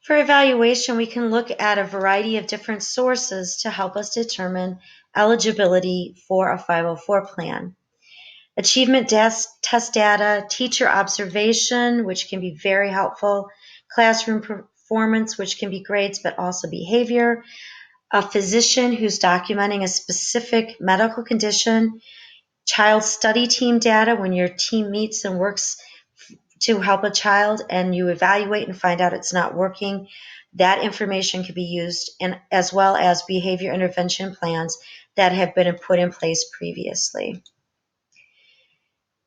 For evaluation, we can look at a variety of different sources to help us determine eligibility for a 504 plan. Achievement test data, teacher observation, which can be very helpful, classroom performance, which can be grades but also behavior, a physician who's documenting a specific medical condition, child study team data when your team meets and works to help a child and you evaluate and find out it's not working. That information can be used, and as well as behavior intervention plans that have been put in place previously.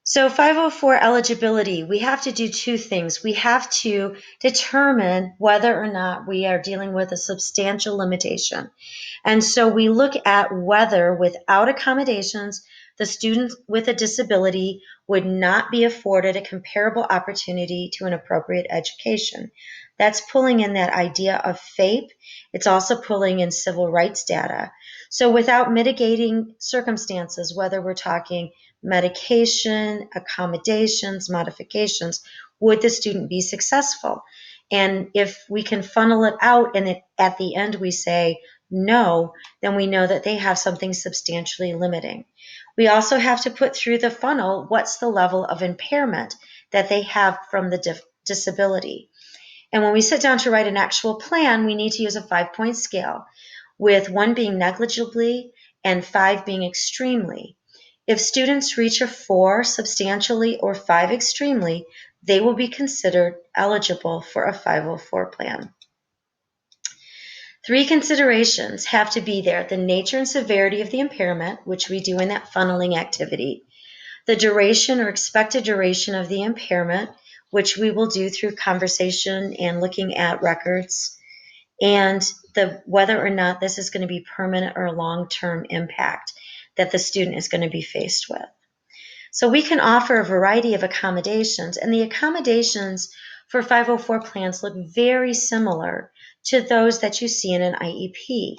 So 504 eligibility, we have to do two things. We have to determine whether or not we are dealing with a substantial limitation. And so we look at whether without accommodations, the student with a disability would not be afforded a comparable opportunity to an appropriate education. That's pulling in that idea of FAPE. It's also pulling in civil rights data. So without mitigating circumstances, whether we're talking medication, accommodations, modifications, would the student be successful? And if we can funnel it out and at the end we say no, then we know that they have something substantially limiting. We also have to put through the funnel what's the level of impairment that they have from the disability. And when we sit down to write an actual plan, we need to use a 5-point scale, with 1 being negligibly and 5 being extremely. If students reach a 4 substantially or 5 extremely, they will be considered eligible for a 504 plan. 3 considerations have to be there: the nature and severity of the impairment, which we do in that funneling activity, the duration or expected duration of the impairment, which we will do through conversation and looking at records, and whether or not this is going to be permanent or long-term impact that the student is going to be faced with. So we can offer a variety of accommodations, and the accommodations for 504 plans look very similar to those that you see in an IEP.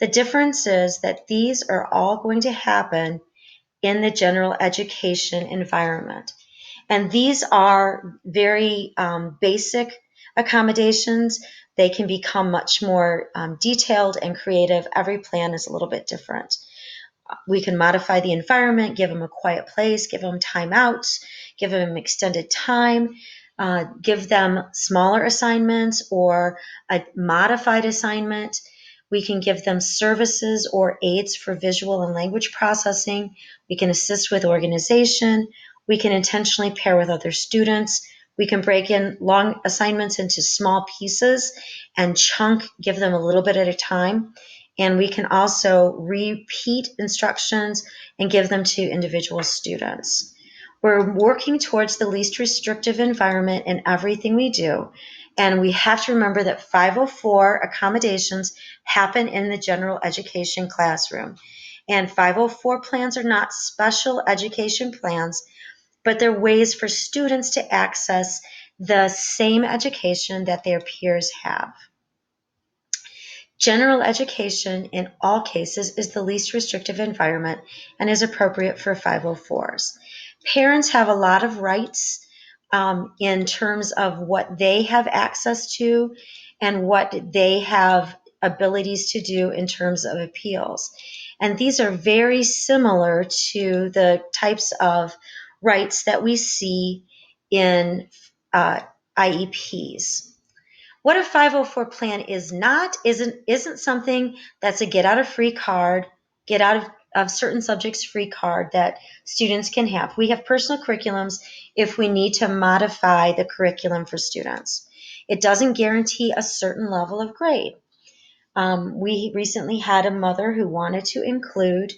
The difference is that these are all going to happen in the general education environment. And these are very basic accommodations. They can become much more detailed and creative. Every plan is a little bit different. We can modify the environment, give them a quiet place, give them timeouts, give them extended time, give them smaller assignments or a modified assignment. We can give them services or aids for visual and language processing. We can assist with organization. We can intentionally pair with other students. We can break in long assignments into small pieces and give them a little bit at a time. And we can also repeat instructions and give them to individual students. We're working towards the least restrictive environment in everything we do. And we have to remember that 504 accommodations happen in the general education classroom. And 504 plans are not special education plans, but they're ways for students to access the same education that their peers have. General education in all cases is the least restrictive environment and is appropriate for 504s. Parents have a lot of rights in terms of what they have access to and what they have abilities to do in terms of appeals. And these are very similar to the types of rights that we see in IEPs. What a 504 plan isn't something that's a get out of free card, get out of certain subjects free card that students can have. We have personal curriculums if we need to modify the curriculum for students. It doesn't guarantee a certain level of grade. We recently had a mother who wanted to include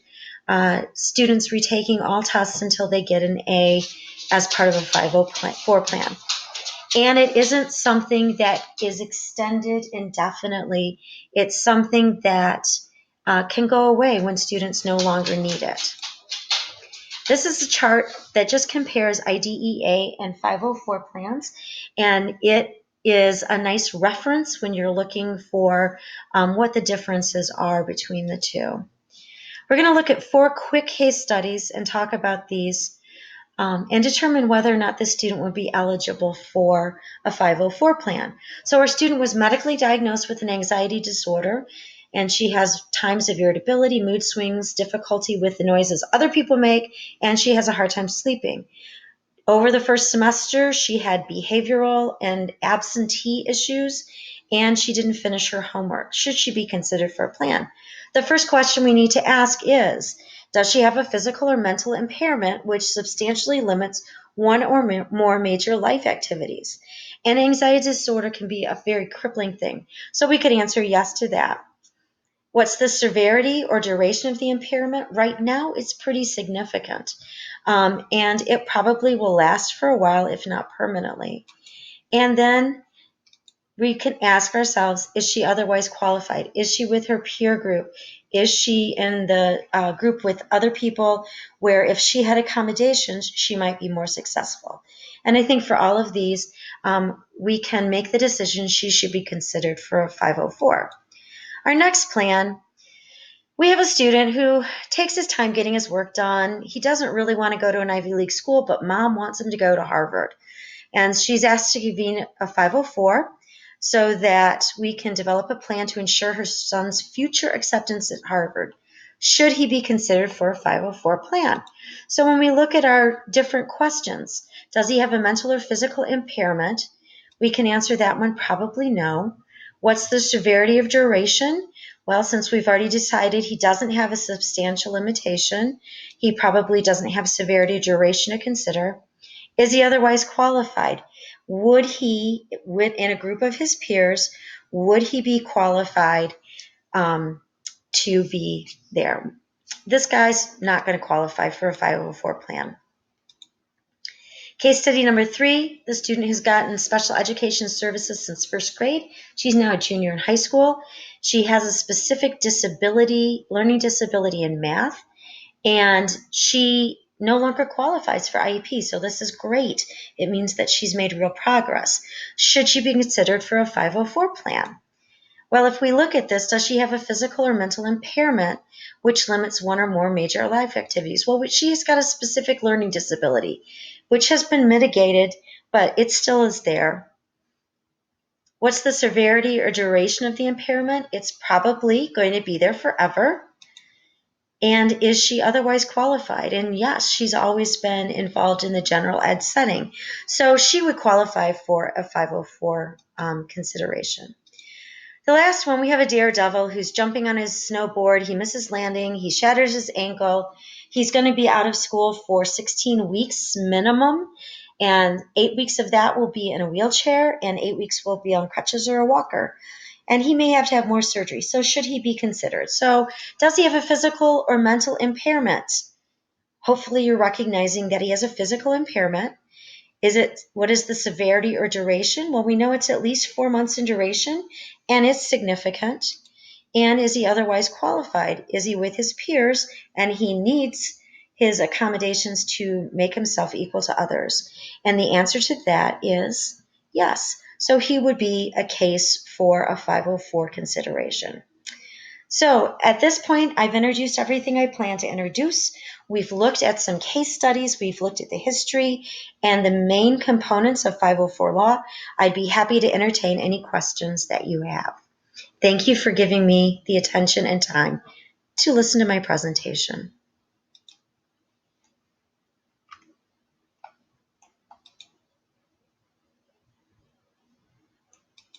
students retaking all tests until they get an A as part of a 504 plan. And it isn't something that is extended indefinitely. It's something that can go away when students no longer need it. This is a chart that just compares IDEA and 504 plans, and it is a nice reference when you're looking for what the differences are between the two. We're going to look at 4 quick case studies and talk about these. and determine whether or not the student would be eligible for a 504 plan. So our student was medically diagnosed with an anxiety disorder, and she has times of irritability, mood swings, difficulty with the noises other people make, and she has a hard time sleeping. Over the first semester, she had behavioral and absentee issues, and she didn't finish her homework. Should she be considered for a plan? The first question we need to ask is, does she have a physical or mental impairment which substantially limits one or more major life activities? And anxiety disorder can be a very crippling thing. So we could answer yes to that. What's the severity or duration of the impairment? Right now, it's pretty significant. And it probably will last for a while, if not permanently. And then we can ask ourselves, is she otherwise qualified? Is she with her peer group? Is she in the group with other people where if she had accommodations, she might be more successful? And I think for all of these, we can make the decision she should be considered for a 504. Our next plan, we have a student who takes his time getting his work done. He doesn't really want to go to an Ivy League school, but mom wants him to go to Harvard. And she's asked to convene a 504 so that we can develop a plan to ensure her son's future acceptance at Harvard. Should he be considered for a 504 plan? So when we look at our different questions, does he have a mental or physical impairment? We can answer that one probably no. What's the severity of duration? Well, since we've already decided he doesn't have a substantial limitation, he probably doesn't have severity or duration to consider. Is he otherwise qualified? Would he, in a group of his peers, would he be qualified to be there? This guy's not going to qualify for a 504 plan. Case study number 3, the student has gotten special education services since first grade. She's now a junior in high school. She has a specific disability, learning disability in math, and she no longer qualifies for IEP. So this is great. It means that she's made real progress. Should she be considered for a 504 plan? Well, if we look at this, does she have a physical or mental impairment which limits one or more major life activities? Well, she has got a specific learning disability, which has been mitigated, but it still is there. What's the severity or duration of the impairment? It's probably going to be there forever. And is she otherwise qualified? And yes, she's always been involved in the general ed setting. So she would qualify for a 504 consideration. The last one, we have a daredevil who's jumping on his snowboard. He misses landing. He shatters his ankle. He's going to be out of school for 16 weeks minimum. And 8 weeks of that will be in a wheelchair, and 8 weeks will be on crutches or a walker. And he may have to have more surgery. So should he be considered? So does he have a physical or mental impairment? Hopefully you're recognizing that he has a physical impairment. What is the severity or duration? Well, we know it's at least 4 months in duration, and it's significant. And is he otherwise qualified? Is he with his peers, and he needs his accommodations to make himself equal to others? And the answer to that is yes. So he would be a case for a 504 consideration. So at this point, I've introduced everything I plan to introduce. We've looked at some case studies. We've looked at the history and the main components of 504 law. I'd be happy to entertain any questions that you have. Thank you for giving me the attention and time to listen to my presentation.